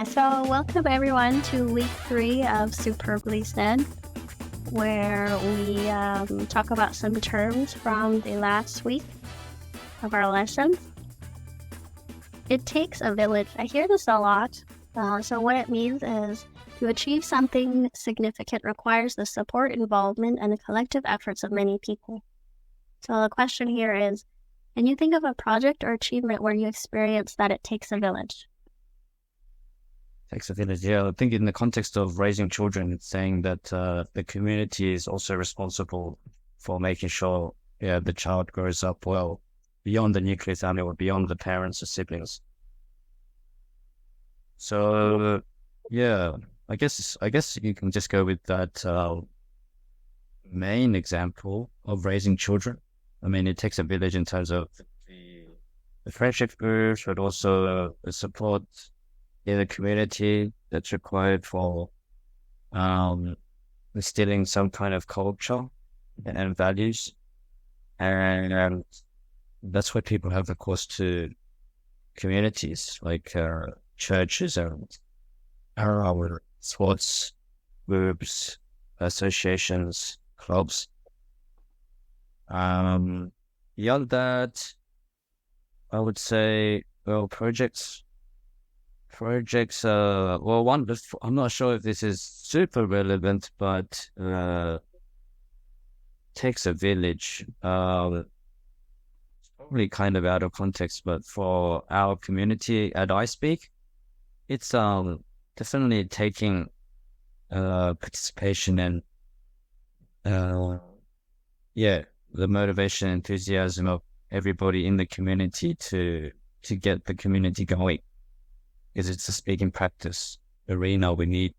So, welcome everyone to week 3 of Superbly Said, where we talk about some terms from the last week of our lesson. It takes a village. I hear this a lot. So what it means is to achieve something significant requires the support, involvement, and the collective efforts of many people. So the question here is, can you think of a project or achievement where you experience that it takes a village? Takes a village. Yeah, I think in the context of raising children, it's saying that the community is also responsible for making sure the child grows up well beyond the nuclear family or beyond the parents or siblings. So I guess you can just go with that main example of raising children. I mean, it takes a village in terms of the friendship groups, but also the support in the community that's required for instilling some kind of culture and values. And that's why people have recourse to communities like churches and our sports groups, associations, clubs. Beyond that, I would say, well, projects, I'm not sure if this is super relevant, but takes a village. It's probably kind of out of context, but for our community at iSpeak, it's definitely taking participation and the motivation, enthusiasm of everybody in the community to get the community going. Because it's a speaking practice arena, we need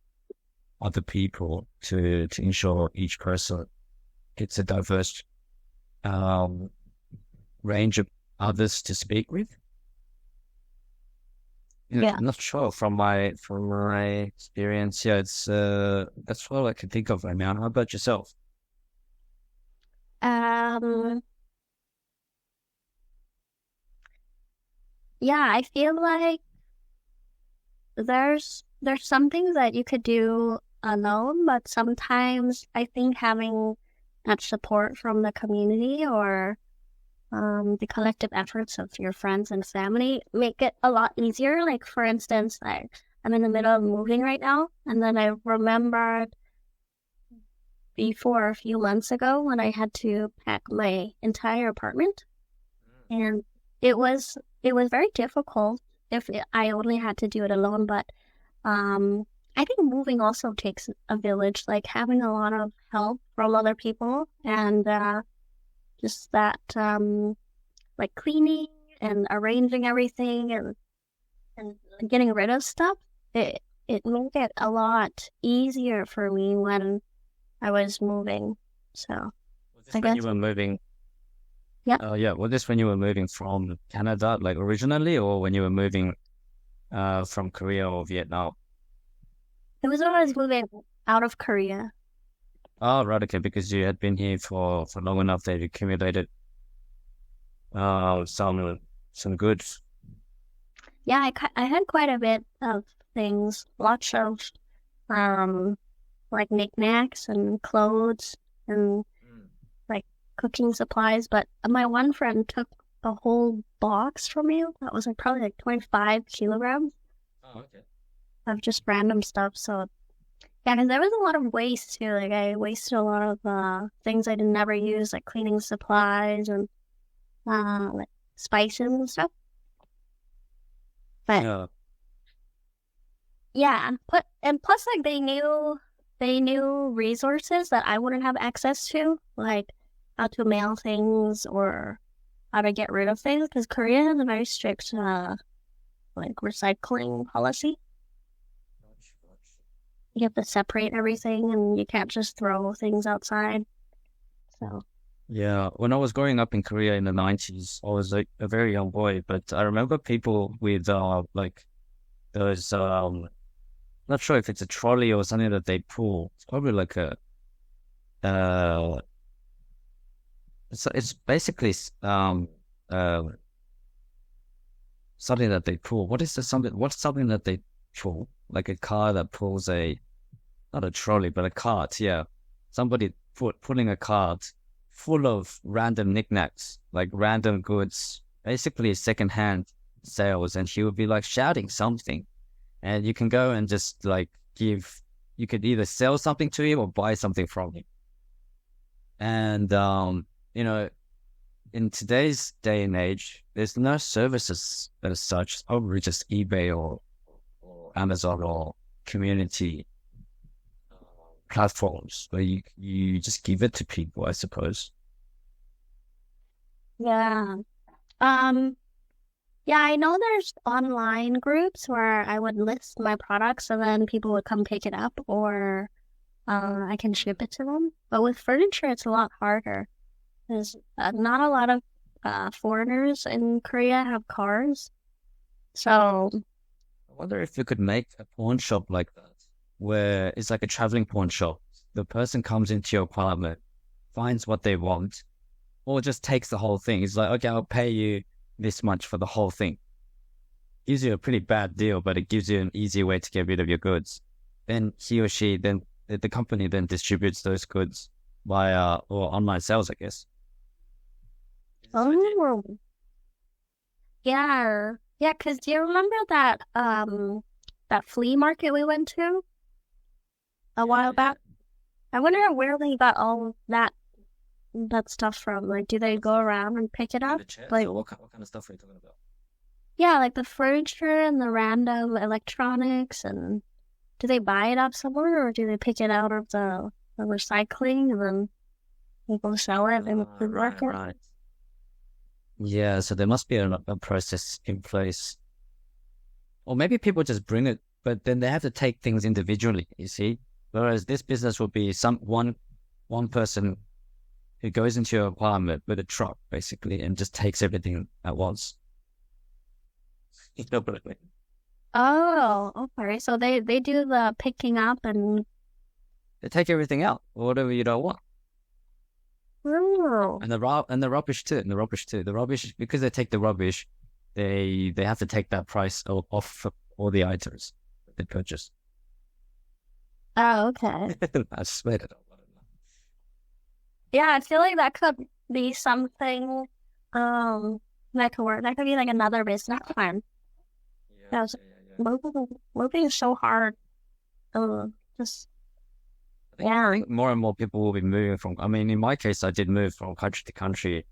other people to ensure each person gets a diverse range of others to speak with. Yeah. I'm not sure from my experience. Yeah, it's that's all I can think of right now. How about yourself? I feel like there's some things that you could do alone, but sometimes I think having that support from the community or the collective efforts of your friends and family make it a lot easier. Like, for instance, I'm in the middle of moving right now, and then I remembered before a few months ago when I had to pack my entire apartment, and it was very difficult if I only had to do it alone. But I think moving also takes a village, like having a lot of help from other people and just that like cleaning and arranging everything and getting rid of stuff. It made it a lot easier for me when I was moving. So Was this when you were moving? Yeah. Was this when you were moving from Canada, like originally, or when you were moving from Korea or Vietnam? It was when I was moving out of Korea. Oh, right, okay, because you had been here for long enough that you accumulated some goods. Yeah, I had quite a bit of things, lots of like knickknacks and clothes and like cooking supplies. But my one friend took a whole box from me. That was like probably like 25 kilograms Oh, okay. of just random stuff. So yeah, because there was a lot of waste too. Like I wasted a lot of things I didn't never use, like cleaning supplies and like spices and stuff. But Yeah. plus like they knew resources that I wouldn't have access to, like how to mail things or how to get rid of things, because Korea has a very strict like recycling policy. You have to separate everything and you can't just throw things outside. So Yeah, when I was growing up in Korea in the 90s, I was like a very young boy, but I remember people with like those not sure if it's a trolley or something that they pull. It's probably like a uh it's basically something that they pull. What's something that they pull? like a car that pulls not a trolley, but a cart. Yeah. Somebody putting a cart full of random knickknacks, like random goods, basically secondhand sales. And she would be like shouting something. And you can go and just like you could either sell something to him or buy something from him. And, you know, in today's day and age, there's no services as such. It's probably just eBay or Amazon or community platforms where you just give it to people, I suppose. Yeah. Um, yeah, I know there's online groups where I would list my products and then people would come pick it up or I can ship it to them. But with furniture, it's a lot harder. There's not a lot of foreigners in Korea have cars. So, I wonder if we could make a pawn shop like that, where it's like a traveling pawn shop. The person comes into your apartment, finds what they want, or just takes the whole thing. It's like, okay, I'll pay you this much for the whole thing. Gives you a pretty bad deal, but it gives you an easy way to get rid of your goods. Then he or she, then the company then distributes those goods via or online sales, I guess. oh, yeah. Yeah, because do you remember that flea market we went to a Yeah, while yeah. back? I wonder where they got all that stuff from. Like, do they go around and pick it In up? the chairs, Like, or what kind of stuff are you talking about? yeah, like the furniture and the random electronics, and do they buy it up somewhere or do they pick it out of the recycling and then they go sell it in the Ah, food right, market? right. Yeah, so there must be a process in place. Or maybe people just bring it, but then they have to take things individually, you see? Whereas this business would be one person who goes into your apartment with a truck, basically, and just takes everything at once. You know what I mean? Oh, okay. So they do the picking up and They take everything out, or whatever you don't want. oh, And the rubbish too, and the rubbish too. The rubbish, because they take the rubbish, they have to take that price off all the items that they purchase. oh, okay. I swear to God. Yeah, I feel like that could be something um that could work. That could be like another business plan. Yeah, Because yeah, yeah, yeah. moving is so hard. Just I yeah. think more and more people will be moving from. I mean, in my case, I did move from country to country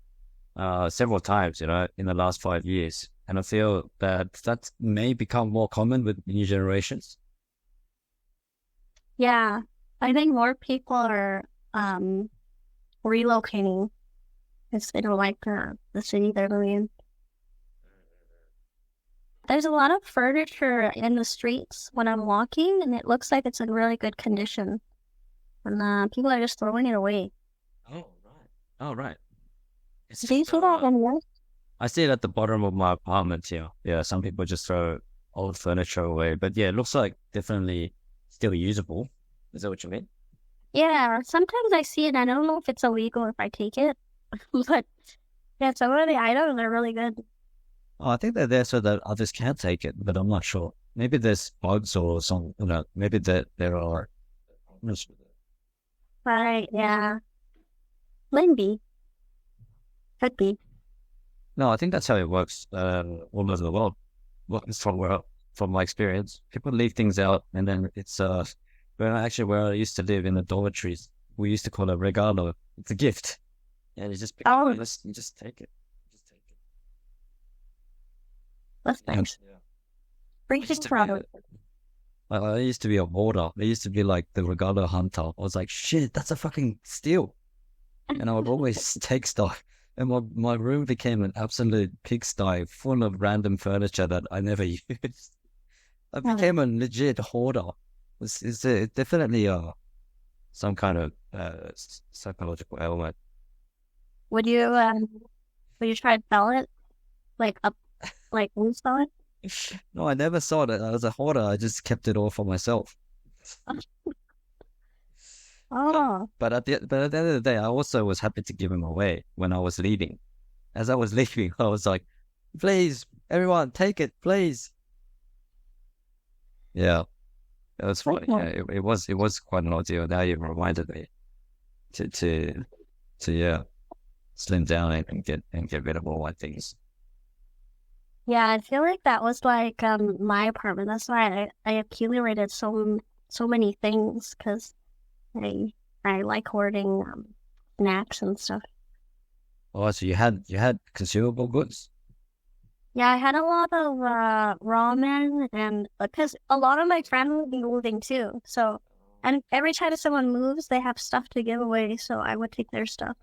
several times, in the last 5 years, and I feel that may become more common with new generations. Yeah, I think more people are relocating because they don't like the city they're living in. There's a lot of furniture in the streets when I'm walking, and it looks like it's in really good condition. And people are just throwing it away. Oh right, oh right. It's Do you just see that anywhere? I see it at the bottom of my apartment here. Yeah, some people just throw old furniture away, but yeah, it looks like definitely still usable. Is that what you mean? Yeah, sometimes I see it. I don't know if it's illegal if I take it, but yeah, some of the items are really good. Oh, I think they're there so that others can take it, but I'm not sure. Maybe there's bugs or some, maybe there are problems with it. Right, yeah. Maybe. Could be. No, I think that's how it works all over the world. Well, it's from my experience. People leave things out, and then it's where I used to live in the dormitories, we used to call it regalo. It's a gift, and you just pick it up, Oh, you just take it. Just take it. that's And nice. yeah, Free I used things to be from I used to be a hoarder. I used to be like the regalo hunter. I was like, shit, that's a fucking steal. And I would always take stuff. And my room became an absolute pigsty full of random furniture that I never used. I became a legit hoarder. It's definitely some kind of psychological element. Would you um would you try to sell it? Like up like resell it? No, I never saw it as a hoarder. I just kept it all for myself. But Oh. but at the end of the day, I also was happy to give them away when I was leaving. As I was leaving, I was like, please, everyone, take it, please. Yeah. That was funny. Okay. Yeah, it was quite an ordeal. Now you've reminded me to to yeah, slim down and get rid of all my things. Yeah, I feel like that was like my apartment. That's why I accumulated so many things because I I like hoarding snacks and stuff. Oh, so you had consumable goods? Yeah, I had a lot of ramen and because a lot of my friends would be moving too. So, and every time someone moves, they have stuff to give away. So I would take their stuff.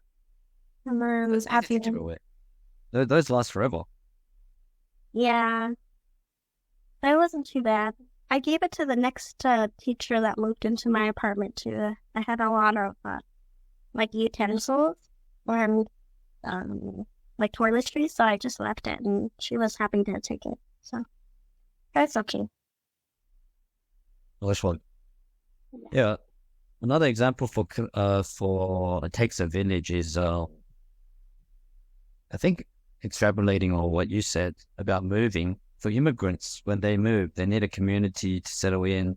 And then Those easy to after, give away. Those last forever. yeah, that wasn't too bad. I gave it to the next teacher that moved into my apartment too. I had a lot of like utensils and um like toiletries, so I just left it, and she was happy to take it. So that's okay. Nice one. Yeah. Another example for it takes a village is I think extrapolating on what you said about moving for immigrants when they move, they need a community to settle in,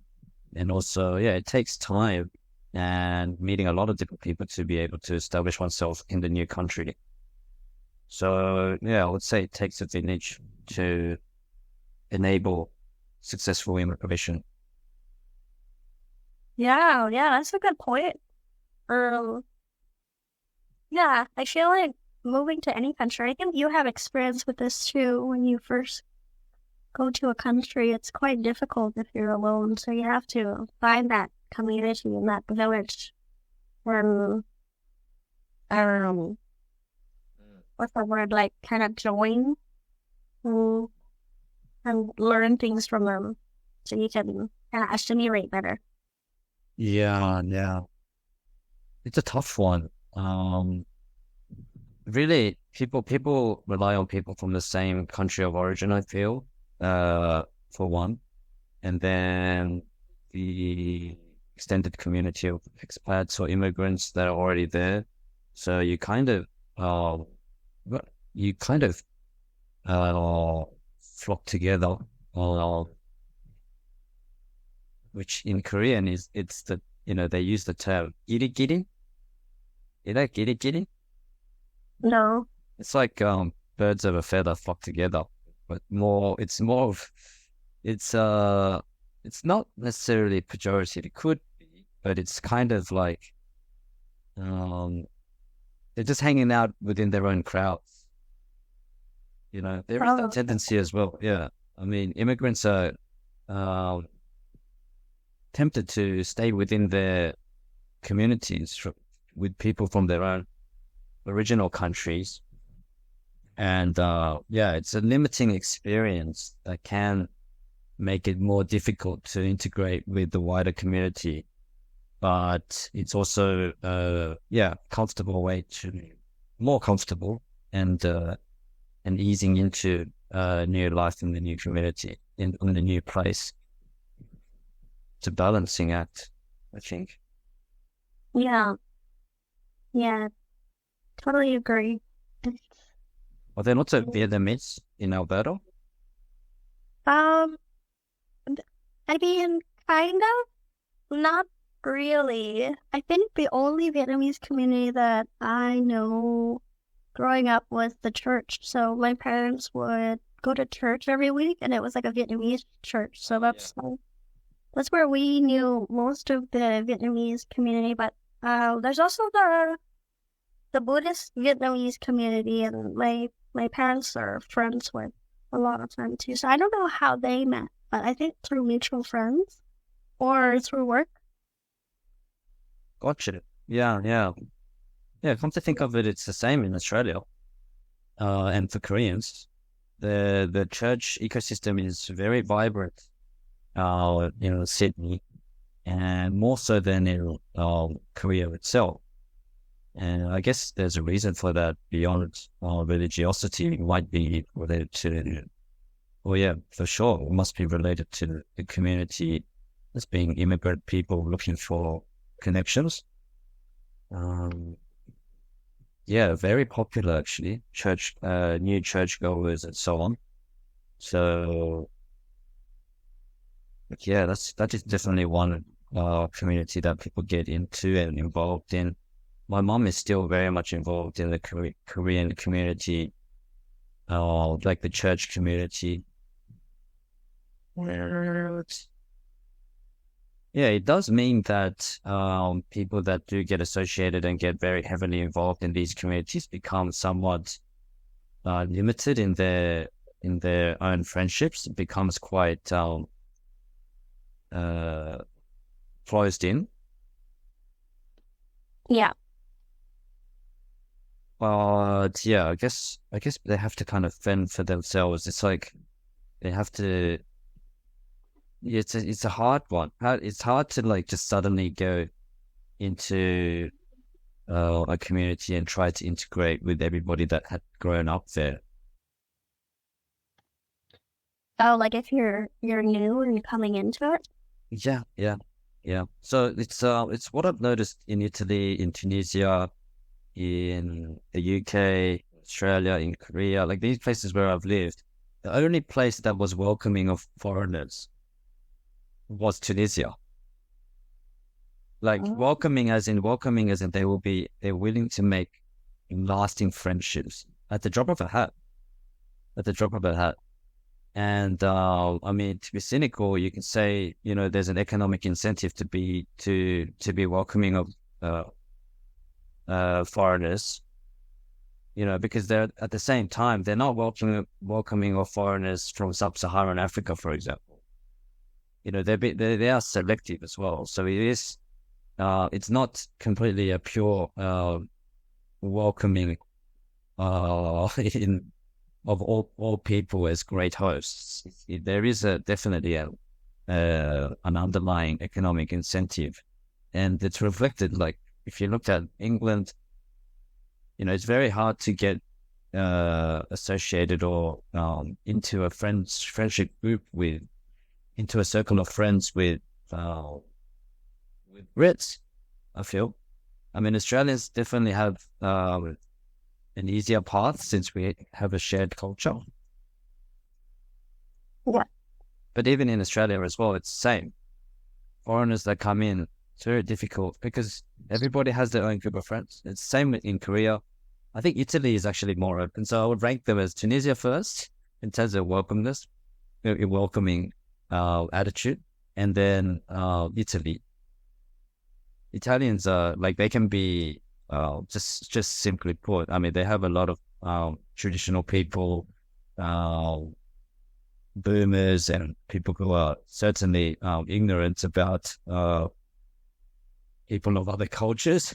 and also yeah, it takes time and meeting a lot of different people to be able to establish oneself in the new country. So yeah, I would say it takes a village to enable successful immigration. Yeah, yeah, that's a good point. Um, yeah, I feel like moving to any country, I think you have experience with this too. When you first go to a country, it's quite difficult if you're alone. So you have to find that community in that village where, um, what's the word, like kind of join um, and learn things from them so you can kind of assimilate better. Yeah, yeah. It's a tough one. Really, people rely on people from the same country of origin, I feel, for one, and then the extended community of expats or immigrants that are already there. So uh, what- you kind of uh, flock together, uh, which in Korean is it's the they use the term "irigiri." You know, "irigiri." No. It's like birds of a feather flock together, but more of it's it's not necessarily pejorative. It could be, but it's kind of like um they're just hanging out within their own crowds. There is that Oh, tendency as well. Yeah, I mean, immigrants are um tempted to stay within their communities with people from their own original countries. And yeah, it's a limiting experience that can make it more difficult to integrate with the wider community. But it's also, yeah, more comfortable and easing into new life in the new community, in the new place. It's a balancing act, I think. yeah, yeah, totally agree. Are there lots of Vietnamese in Alberta? Um, I mean, kind of, not really. I think the only Vietnamese community that I know growing up was the church. So my parents would go to church every week, and it was like a Vietnamese church. So that's where we knew most of the Vietnamese community. But there's also the Buddhist Vietnamese community, and my parents are friends with a lot of them too. So I don't know how they met, but I think through mutual friends or through work. Gotcha. Yeah, yeah. Yeah, come to think of it, it's the same in Australia. And for Koreans, the church ecosystem is very vibrant. Sydney, and more so than in Korea itself. And I guess there's a reason for that beyond religiosity. It might be related to, well, yeah, for sure, it must be related to the community as being immigrant people looking for connections. Um, yeah, very popular actually. New churchgoers and so on. So Yeah, that is definitely one community that people get into and involved in. My mom is still very much involved in the Korean community, like the church community. But yeah, it does mean that people that do get associated and get very heavily involved in these communities become somewhat limited in their own friendships. It becomes quite uh, closed in. Yeah. But yeah, I guess they have to kind of fend for themselves. It's like they have to. It's a hard one. It's hard to like just suddenly go into a community and try to integrate with everybody that had grown up there. Oh, like if you're new and you're coming into it. Yeah, yeah, yeah. So it's what I've noticed in Italy, in Tunisia, in the UK, Australia, in Korea, like these places where I've lived. The only place that was welcoming of foreigners was Tunisia. Like Oh. welcoming as in they're willing to make lasting friendships at the drop of a hat. At the drop of a hat. And I mean, to be cynical, you can say, you know, there's an economic incentive to be welcoming of foreigners, you know, because they're at the same time they're not welcoming of foreigners from sub-Saharan Africa, for example. You know, they are selective as well. So it is it's not completely a pure welcoming in of all people as great hosts. There is definitely an underlying economic incentive, and it's reflected. Like if you looked at England, you know, it's very hard to get associated or into a friendship group into a circle of friends with Brits. I feel. I mean, Australians definitely have an easier path since we have a shared culture. Yeah. But even in Australia as well, it's the same. Foreigners that come in, it's very difficult because everybody has their own group of friends. It's the same in Korea. I think Italy is actually more open. So I would rank them as Tunisia first in terms of welcomeness, welcoming attitude, and then Italy. Italians are like they can be just simply put. I mean, they have a lot of traditional people, uh, boomers, and people who are certainly ignorant about people of other cultures.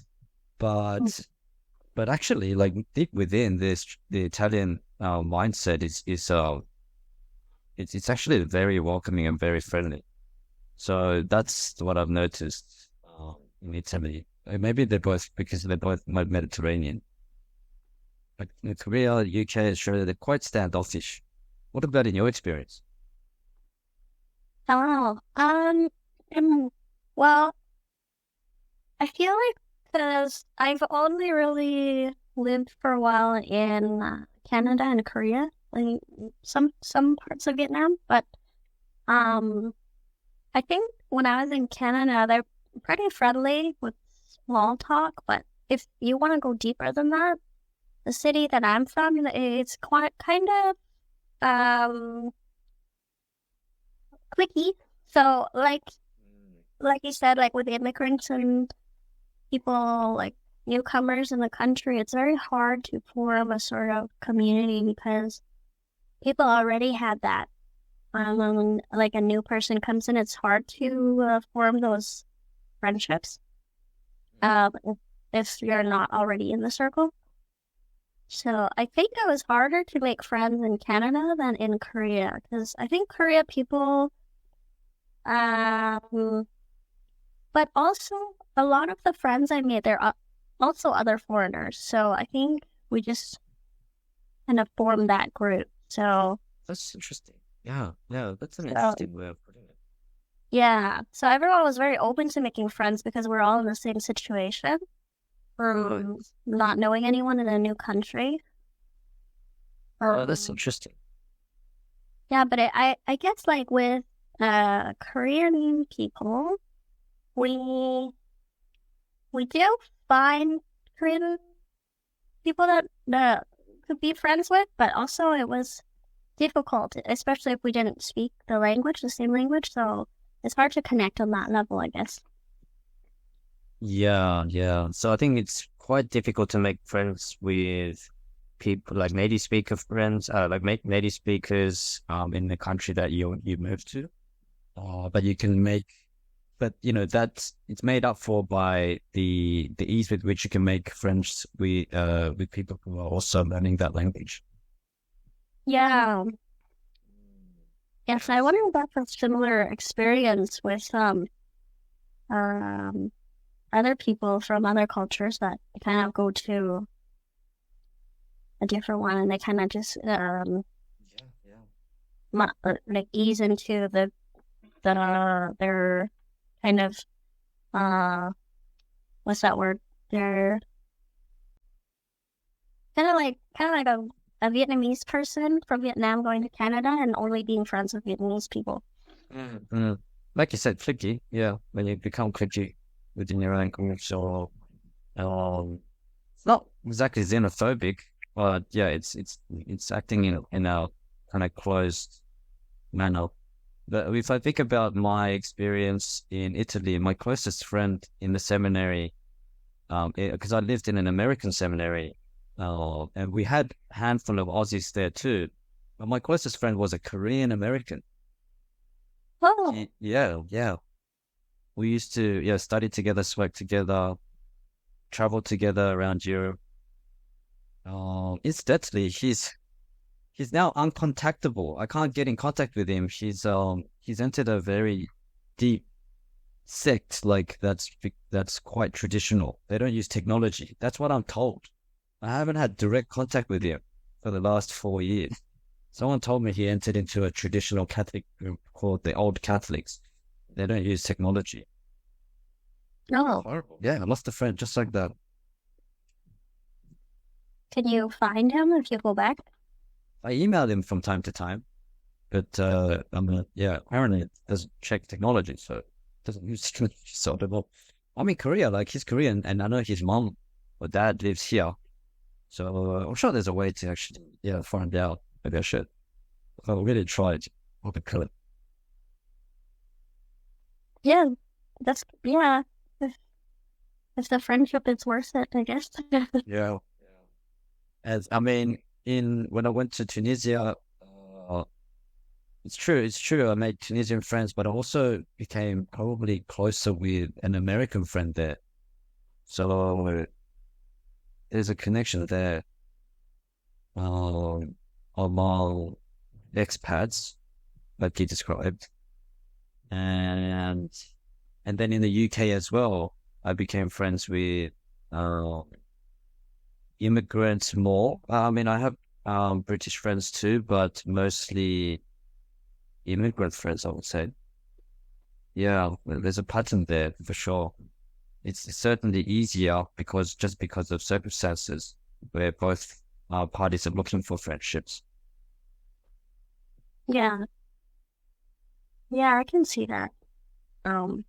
But actually, like deep within this, the Italian mindset it's actually very welcoming and very friendly. So that's what I've noticed in Italy. Maybe they're both because they're both Mediterranean. Like in Korea, UK, Australia, they're quite standoffish. What about in your experience? Oh. Well, I feel like because I've only really lived for a while in Canada and Korea, like some parts of Vietnam, but um, I think when I was in Canada, they're pretty friendly with small talk. But if you want to go deeper than that, the city that I'm from, it's quite kind of cliquey. So like you said, like with immigrants and people like newcomers in the country, it's very hard to form a sort of community because people already had that. When like a new person comes in, it's hard to form those friendships if you're not already in the circle. So I think it was harder to make friends in Canada than in Korea because I think Korea people, um, but also a lot of the friends I made, they're also other foreigners. So I think we just kind of formed that group. That's interesting. Yeah, yeah, that's an So interesting way of putting it. yeah, so everyone was very open to making friends because we're all in the same situation, Right. not knowing anyone in a new country. Oh, that's Um, interesting. yeah, but I guess like with Korean people, we we do find Korean people that could be friends with, but also it was difficult, especially if we didn't speak the language, the same language. So it's hard to connect on that level, I guess. Yeah, yeah. So I think it's quite difficult to make friends with people like native speaker friends, like make native speakers in the country that you moved to. But you can make, but you know that's it's made up for by the ease with which you can make friends with people who are also learning that language. Yeah. Yes, I wonder if that's a similar experience with um other people from other cultures that kind of go to a different one and they kind of just Yeah, yeah. like ease into their kind of uh what's that word? They're kind of like a Vietnamese person from Vietnam going to Canada and only being friends with Vietnamese people. Mm. Like you said, clicky. Yeah, when you become clicky within your language, or it's not exactly xenophobic, but yeah, it's acting in a kind of closed manner. But if I think about my experience in Italy, my closest friend in the seminary, because I lived in an American seminary, and we had a handful of Aussies there too. But my closest friend was a Korean American. Oh, Yeah, yeah. We used to, yeah, study together, work together, travel together around Europe. Incidentally, he's now uncontactable. I can't get in contact with him. He's entered a very deep sect, like that's quite traditional. They don't use technology. That's what I'm told. I haven't had direct contact with him for the last 4 years. Someone told me he entered into a traditional Catholic group called the Old Catholics. They don't use technology. no. Horrible. Yeah, I lost a friend just like that. Can you find him if you go back? I emailed him from time to time, but yeah, apparently it doesn't check technology, so it doesn't use technology. So I don't know. I'm in Korea, like he's Korean, and I know his mom or dad lives here, so I'm sure there's a way to actually, yeah, find out. Maybe I should. If I really tried, I could. Yeah, that's yeah. If, if the friendship is worth it, I guess. Yeah. As I mean, in when I went to Tunisia, it's true. I made Tunisian friends, but I also became probably closer with an American friend there. So there's a connection there um, among expats, like you described, and and then in the UK as well, I became friends with uh, immigrants more. I mean, I have British friends too, but mostly immigrant friends, I would say. Yeah, well, there's a pattern there for sure. It's certainly easier because of circumstances where both parties are looking for friendships. Yeah, yeah, I can see that. Um,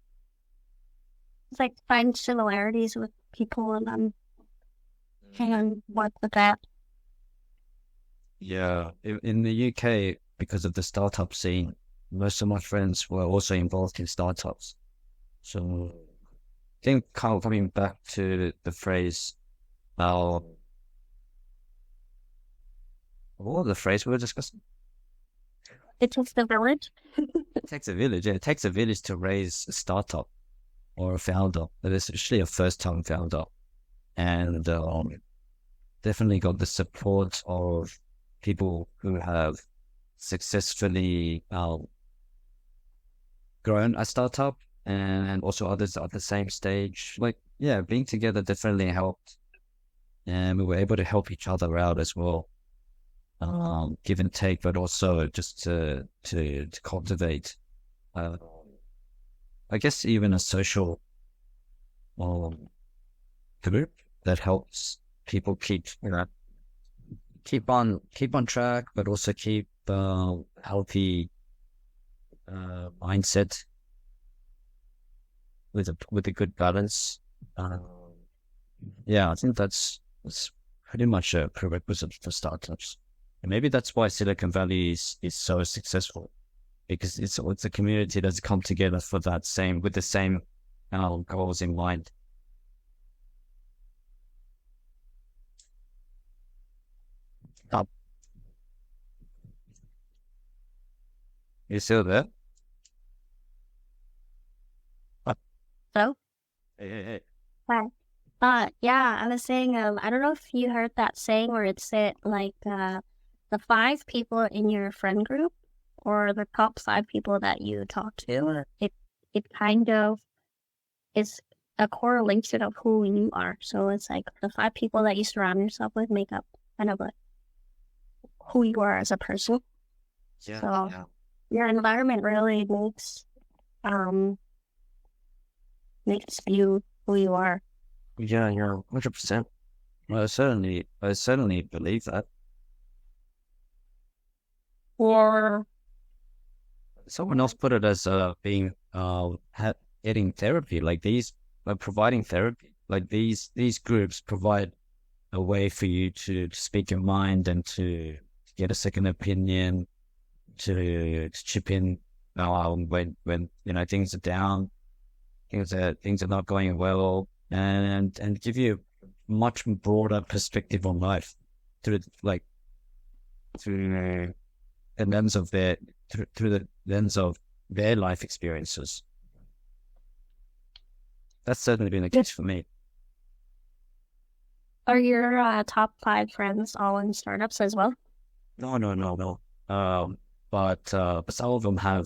it's like find similarities with people and then can work with that. Yeah, in the UK, because of the startup scene, most of my friends were also involved in startups. So I think coming back to the phrase, uh, what was the phrase we were discussing? It takes the village. It takes a village. Yeah, it takes a village to raise a startup or a founder. That is actually a first-time founder, and definitely got the support of people who have successfully grown a startup, and also others at the same stage. Like, yeah, being together definitely helped, and we were able to help each other out as well, give and take, but also just to cultivate, uh, I guess, even a social um, group that helps people keep on track, but also keep healthy mindset with a good balance. Yeah, I think that's pretty much a prerequisite for startups, and maybe that's why Silicon Valley is so successful, because it's a community that's come together for that same with the same goals in mind. Oh, you still there? Oh, So, hey, hey, hey. hi. Yeah, I was saying, I don't know if you heard that saying where it said like the 5 people in your friend group or the top 5 people that you talk to, it kind of is a correlation of who you are. So it's like the 5 people that you surround yourself with make up kind of who you are as a person. Yeah, So yeah. your environment really um makes you who you are. Yeah, yeah, 100%. I certainly believe that. Or Someone else put it as being getting therapy, like providing therapy, like these groups provide a way for you to speak your mind and to get a second opinion, to chip in when things are down, things are not going well, and give you a much broader perspective on life through through the lens of through the lens of their life experiences. That's certainly been the case for me. are your top 5 friends all in startups as well? No, no, no, no. But some of them have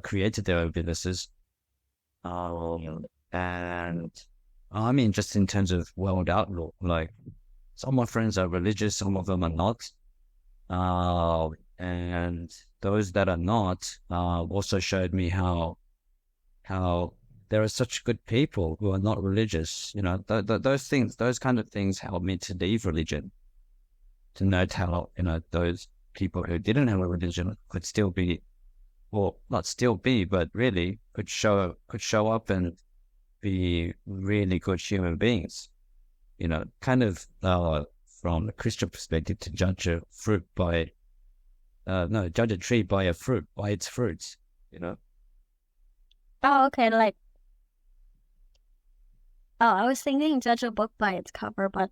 created their own businesses. And I mean, just in terms of world outlook, like some of my friends are religious, some of them are not. And those that are not also showed me how there are such good people who are not religious. Those things, those kind of things help me to leave religion, to note how, those people who didn't have a religion could still be, or not still be, but really could show up and be really good human beings. Kind of from a Christian perspective, to judge a fruit by no, judge a tree by its fruits. Oh, okay. I was thinking judge a book by its cover, but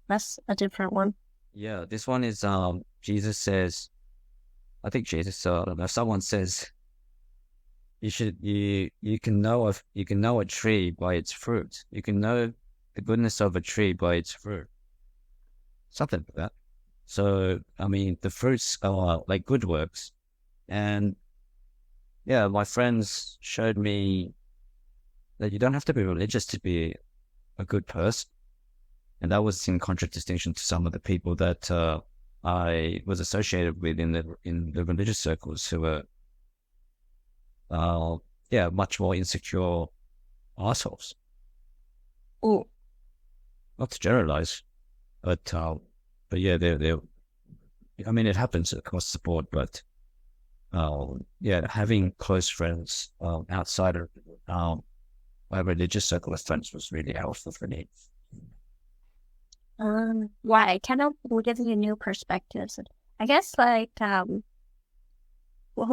that's a different one. Yeah, this one is Jesus says, I think Jesus, I don't know, someone says you can know a tree by its fruit. You can know the goodness of a tree by its fruit. Something like that. So, I mean, the fruits are like good works. And yeah, my friends showed me that you don't have to be religious to be a good person. And that was in contradistinction to some of the people that I was associated with in the religious circles, who were, much more insecure assholes. Oh, Not to generalize, but yeah, they're. I mean, it happens across the board, but having close friends outside of my religious circle of friends was really helpful for me. why? It kind of gives you new perspectives. I guess who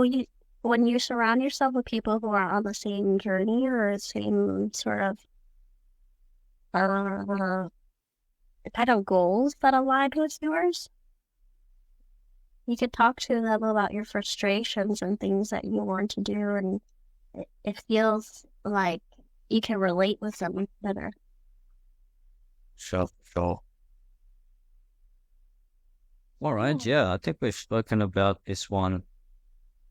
you when you surround yourself with people who are on the same journey or the same sort of uh, kind of goals that align with yours, you could talk to them about your frustrations and things that you want to do, and it feels like you can relate with them better. Sure, sure. All right, yeah, I think we've spoken about this one a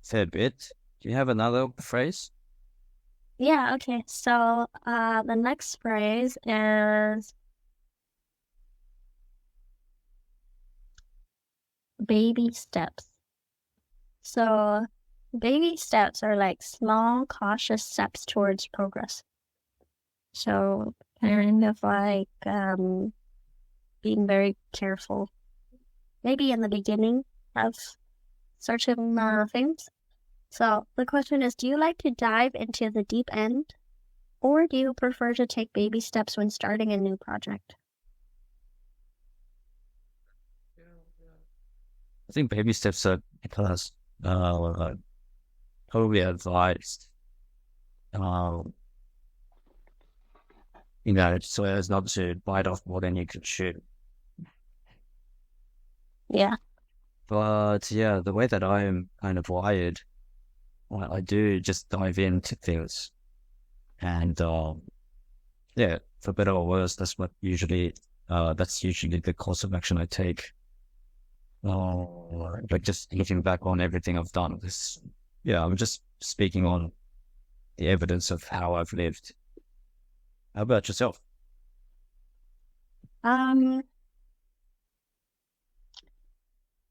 fair bit. Do you have another phrase? Yeah, okay. So the next phrase is baby steps. So baby steps are like small, cautious steps towards progress. So kind of like being very careful, maybe in the beginning of certain things. So the question is, do you like to dive into the deep end, or do you prefer to take baby steps when starting a new project? I think baby steps are class. Probably advised. Um, so as not to bite off more than you can chew. Yeah. But yeah, the way that I am kind of wired, I do just dive into things, and yeah, for better or worse, that's usually the course of action I take. But just looking back on everything I've done, I'm just speaking on the evidence of how I've lived. How about yourself? Um,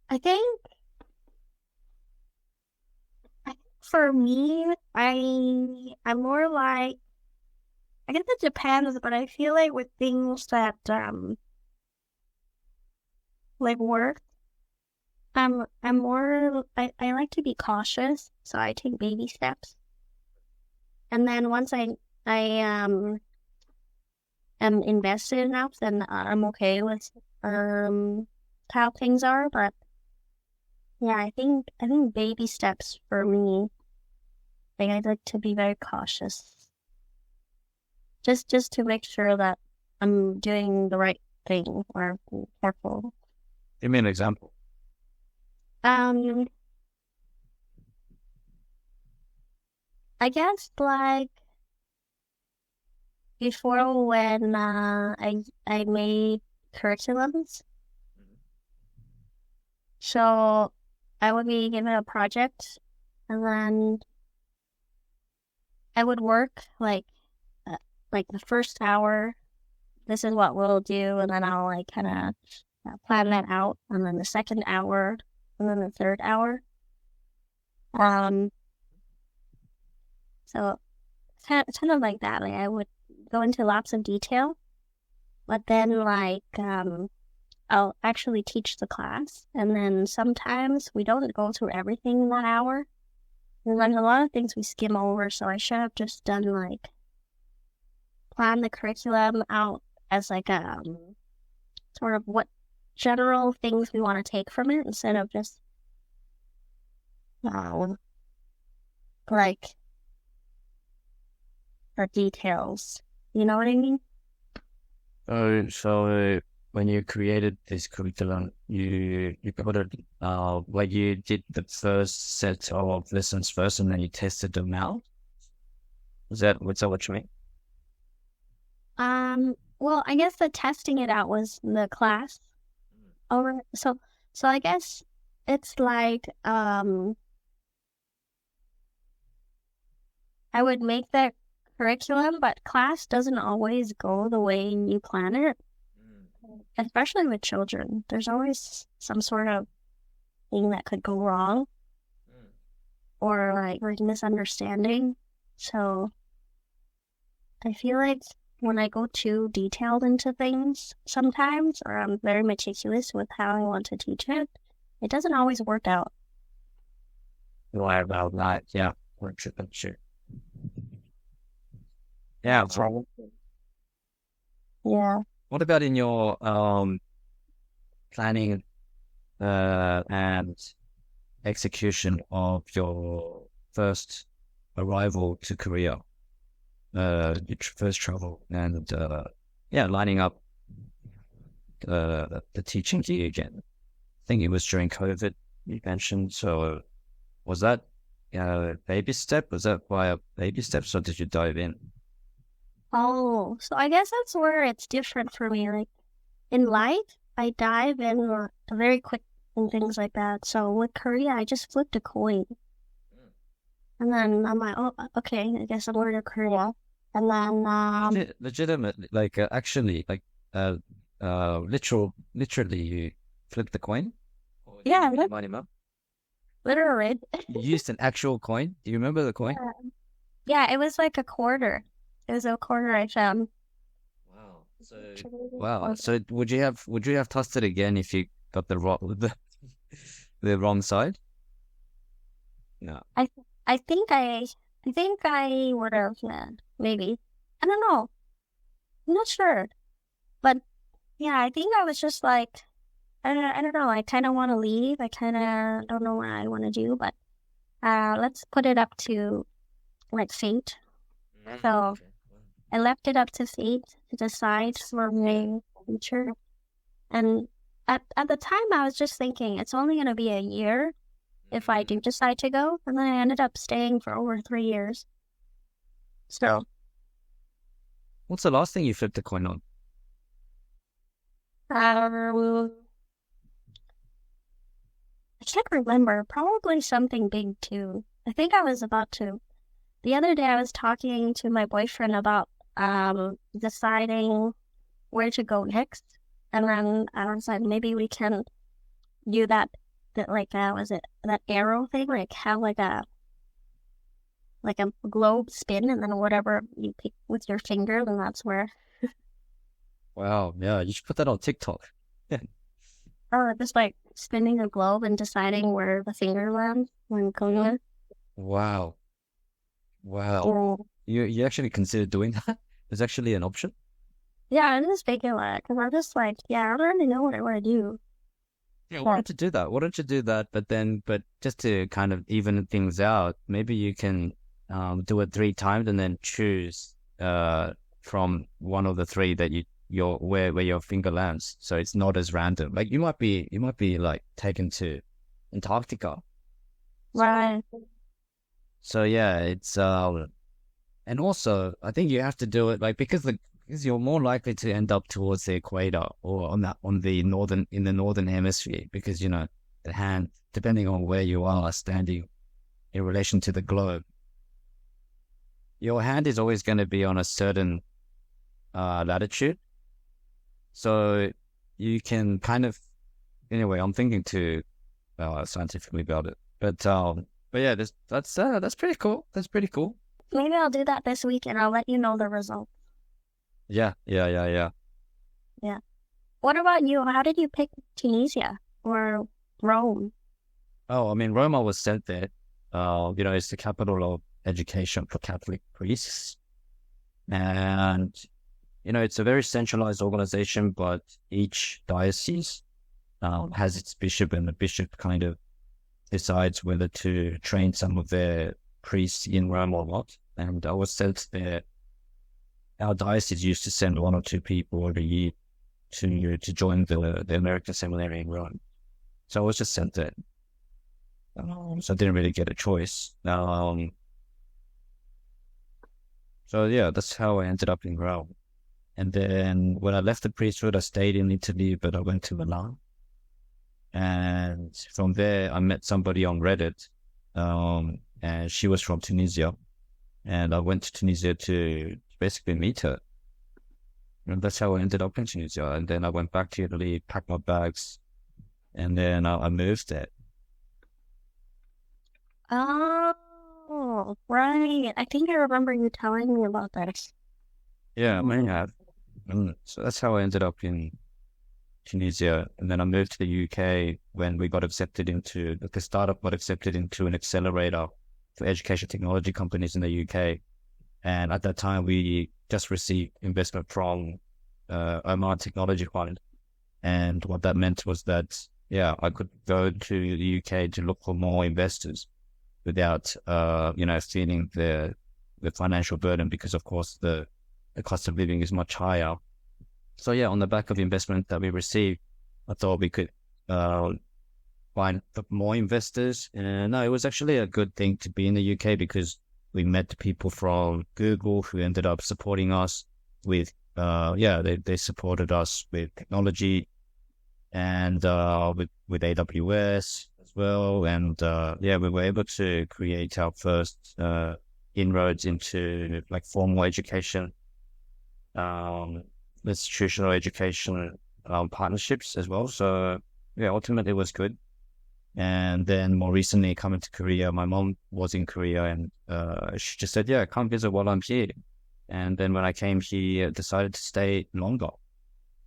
I think for me, I'm more like, I guess it depends, but I feel like with things that like work, I'm more I like to be cautious, so I take baby steps. And then once I am invested enough, then I'm okay with how things are. But yeah, I think baby steps for me. Like I like to be very cautious, just to make sure that I'm doing the right thing or being careful. Give me an example. Um, I guess like before when I made curriculums, so I would be given a project, and then I would work like the first hour. This is what we'll do, and then I'll like kind of plan that out, and then the second hour, and then the third hour. Um, so it's kind of like that. Like I would go into lots of detail, but then like I'll actually teach the class, and then sometimes we don't go through everything in that hour. And then a lot of things we skim over, so I should have just done like plan the curriculum out as like a sort of what general things we want to take from it instead of just uh, like the details. You know what I mean? So when you created this curriculum, you put it like you did the first set of lessons first, and then you tested them out. What's that what you mean? Well, I guess the testing it out was the class. Over so I guess it's like I would make the curriculum, but class doesn't always go the way you plan it, especially with children. There's always some sort of thing that could go wrong or like misunderstanding. So I feel like when I go too detailed into things sometimes, or I'm very meticulous with how I want to teach it, it doesn't always work out. Why about that? Yeah, sure. Yeah. So Yeah. what about in your planning and execution of your first arrival to Korea, your first travel, and lining up the teaching to you again? I think it was during COVID you mentioned. So was that baby step? Was that via baby steps, or did you dive in? Oh, so I guess that's where it's different for me. Like in life, I dive in very quick and things like that. So with Korea, I just flipped a coin. And then I'm like, oh, okay, I guess I'm going to Korea. And then, Legitimate, like actually, like literally, you flipped the coin? Or you yeah, really money up? literally. You used an actual coin? Do you remember the coin? Yeah, it was like a quarter. It was a quarter I found. Wow. So would you have tossed it again if you got the wrong the wrong side? No. I think I would have, maybe. I don't know. I'm not sure. But yeah, I think I was just like, I don't know. I kind of want to leave. I kind of don't know what I want to do, but let's put it up to like fate. So Okay. I left it up to fate to decide for my future. And at the time, I was just thinking it's only going to be a year if I do decide to go. And then I ended up staying for over 3 years. So, What's the last thing you flipped a coin on? um, I can't remember. Probably something big too. I think I was about to. The other day, I was talking to my boyfriend about deciding where to go next, and then I was like, maybe we can do that like was it that arrow thing, like have like a globe spin, and then whatever you pick with your finger, then that's where. Wow, yeah, you should put that on TikTok. Or just like spinning a globe and deciding where the finger lands when going in. Wow, wow. Mm. You actually consider doing that? There's actually an option. Yeah, I'm just thinking that because I'm just like, yeah, I don't really know what I want to do. Yeah, why But don't you do that? Why don't you do that? But just to kind of even things out, maybe you can do it 3 times and then choose from one of the three that your where your finger lands. So it's not as random. Like you might be like taken to Antarctica. So right, so yeah, it's and also I think you have to do it like because you're more likely to end up towards the equator or on the northern hemisphere because the hand, depending on where you are standing in relation to the globe, your hand is always going to be on a certain latitude. So you can kind of, anyway, I'm thinking too scientifically about it, but yeah, that's pretty cool. That's pretty cool. maybe I'll do that this week and I'll let you know the result. Yeah, yeah, yeah, yeah. Yeah. What about you? How did you pick Tunisia or Rome? Oh, I mean, Roma was sent there. It's the capital of education for Catholic priests, and it's a very centralized organization, but each diocese has its bishop, and the bishop kind of decides whether to train some of their priests in Rome or not. And I was sent there. Our diocese used to send 1 or 2 people every year to join the American seminary in Rome. So I was just sent there. So I didn't really get a choice. So yeah, that's how I ended up in Rome. And then when I left the priesthood, I stayed in Italy, but I went to Milan. And from there, I met somebody on Reddit, and she was from Tunisia. And I went to Tunisia to basically meet her. And that's how I ended up in Tunisia. And then I went back to Italy, packed my bags, and then I moved there. Oh, right. I think I remember you telling me about this. Yeah, I may Mm. have. So that's how I ended up in Tunisia. And then I moved to the UK when we got accepted into, the startup got accepted into an accelerator for education technology companies in the UK. And at that time, we just received investment from Oman Technology Fund. And what that meant was that, yeah, I could go to the UK to look for more investors without, feeling the financial burden because, of course, the cost of living is much higher. So, yeah, on the back of the investment that we received, I thought we could find more investors. And no, it was actually a good thing to be in the UK because we met people from Google who ended up supporting us with, they supported us with technology and with AWS as well. And we were able to create our first inroads into like formal education, institutional education partnerships as well. So yeah, ultimately it was good. And then more recently coming to Korea, my mom was in Korea and she just said, yeah, come visit while I'm here. And then when I came here, I decided to stay longer.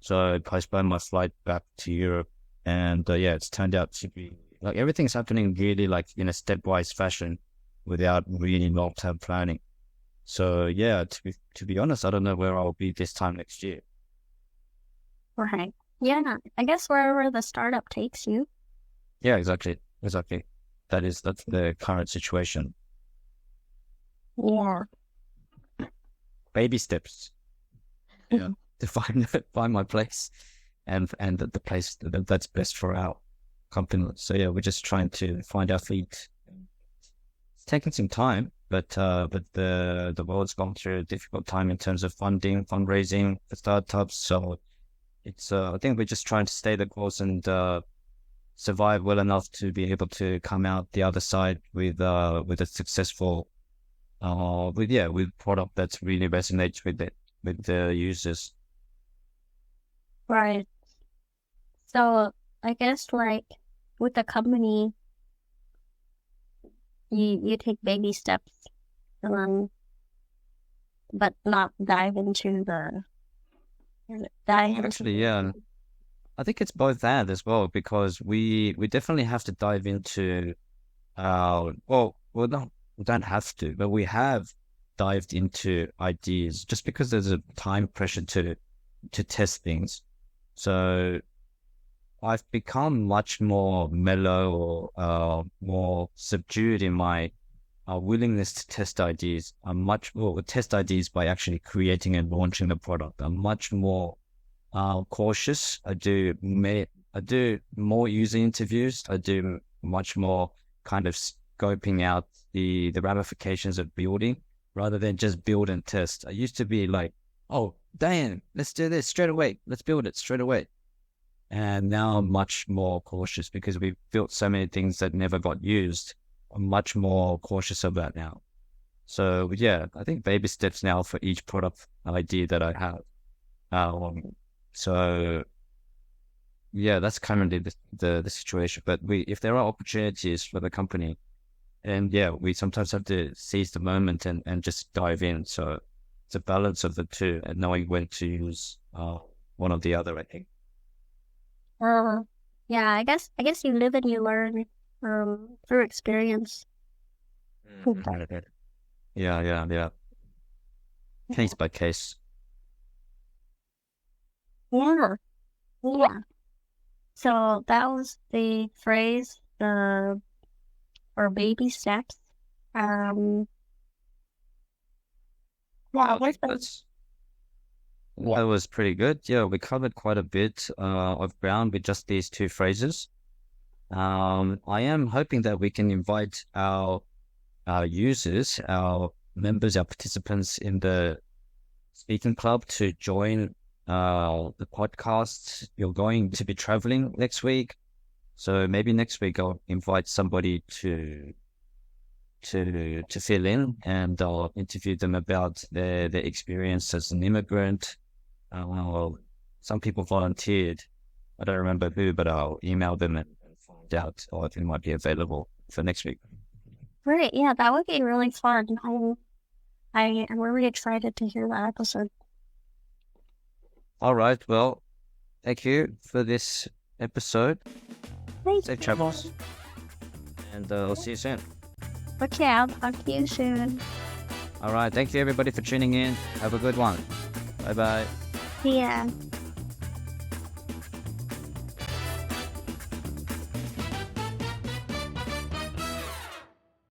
So I postponed my flight back to Europe. And it's turned out to be like everything's happening really like in a stepwise fashion. without really long-term planning. So yeah, to be honest, I don't know where I'll be this time next year. Right. Yeah, I guess wherever the startup takes you. Yeah, exactly. That's the current situation. Yeah. Baby steps. Yeah. To find my place and the place that's best for our company. So yeah, we're just trying to find our feet. It's taking some time, but the world's gone through a difficult time in terms of fundraising for startups. So it's I think we're just trying to stay the course and survive well enough to be able to come out the other side with a successful with product that really resonates with the users. Right. So I guess like with the company, you take baby steps, but not dive into the Actually, yeah. I think it's both and as well, because we definitely have to dive into no, we don't have to, but we have dived into ideas just because there's a time pressure to test things. So I've become much more mellow or more subdued in my willingness to test ideas. I'm much more test ideas by actually creating and launching the product. I'm much more cautious. I do more user interviews. I do much more kind of scoping out the ramifications of building rather than just build and test. I used to be like, oh, damn, let's do this straight away. Let's build it straight away. And now I'm much more cautious because we've built so many things that never got used. I'm much more cautious of that now. So yeah, I think baby steps now for each product idea that I have. So yeah, that's currently the situation. But if there are opportunities for the company, and yeah, we sometimes have to seize the moment and just dive in. So it's a balance of the two and knowing when to use one or the other, I think. Yeah, I guess you live and you learn through experience. Yeah. Case by case. Yeah. So that was the phrase for baby steps. Yeah, That was pretty good. Yeah, we covered quite a bit of ground with just these two phrases. I am hoping that we can invite our users, our members, our participants in the speaking club to join the podcast. You're going to be traveling next week, so maybe next week I'll invite somebody to fill in, and I'll interview them about their experience as an immigrant. Some people volunteered. I don't remember who, but I'll email them and find out if it might be available for next week. Great. Yeah, that would be really fun. I am really excited to hear that episode. All right. Well, thank you for this episode. Safe travels. And I'll see you soon. Okay, I'll talk to you soon. All right. Thank you, everybody, for tuning in. Have a good one. Bye-bye. See ya.